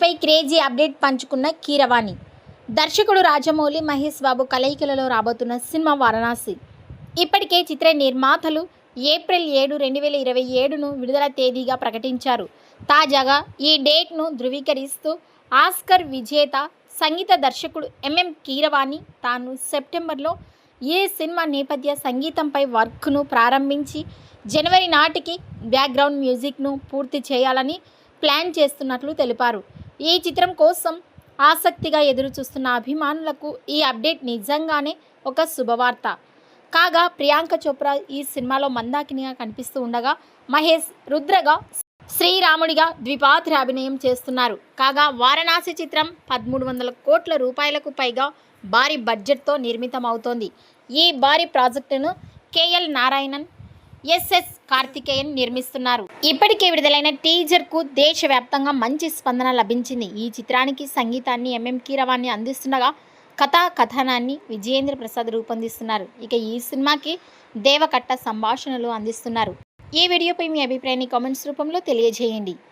పై crazy update పంచుకున్న కీరవాణి. దర్శకుడు రాజమౌళి, మహేష్ బాబు కలయికలలో రాబోతున్న సినిమా వారణాసి. ఇప్పటికే చిత్ర నిర్మాతలు ఏప్రిల్ 7, 2027ను విడుదల తేదీగా ప్రకటించారు. తాజాగా ఈ డేట్ను ధృవీకరిస్తూ ఆస్కర్ విజేత సంగీత దర్శకుడు కీరవాణి తాను సెప్టెంబర్లో ఈ సినిమా నేపథ్య సంగీతంపై వర్క్ను ప్రారంభించి జనవరి నాటికి బ్యాక్గ్రౌండ్ మ్యూజిక్ను పూర్తి చేయాలని ప్లాన్ చేస్తున్నట్లు తెలిపారు. ఈ చిత్రం కోసం ఆసక్తిగా ఎదురుచూస్తున్న అభిమానులకు ఈ అప్డేట్ నిజంగానే ఒక శుభవార్త. కాగా ప్రియాంక చోప్రా ఈ సినిమాలో మందాకినిగా కనిపిస్తూ ఉండగా, మహేష్ రుద్రగా, శ్రీరాముడిగా ద్విపాత్ర అభినయం చేస్తున్నారు. కాగా వారణాసి చిత్రం 1300 కోట్ల రూపాయలకు పైగా భారీ బడ్జెట్తో నిర్మితమవుతోంది. ఈ భారీ ప్రాజెక్టును కేఎల్ నారాయణన్, ఎస్ఎస్ కార్తికేయన్ నిర్మిస్తున్నారు. ఇప్పటికే విడుదలైన టీజర్కు దేశవ్యాప్తంగా మంచి స్పందన లభించింది. ఈ చిత్రానికి సంగీతాన్ని కీరవాణి అందిస్తుండగా, కథానాన్ని విజయేంద్ర ప్రసాద్ రూపొందిస్తున్నారు. ఇక ఈ సినిమాకి దేవకట్ట సంభాషణలు అందిస్తున్నారు. ఈ వీడియోపై మీ అభిప్రాయాన్ని కామెంట్స్ రూపంలో తెలియజేయండి.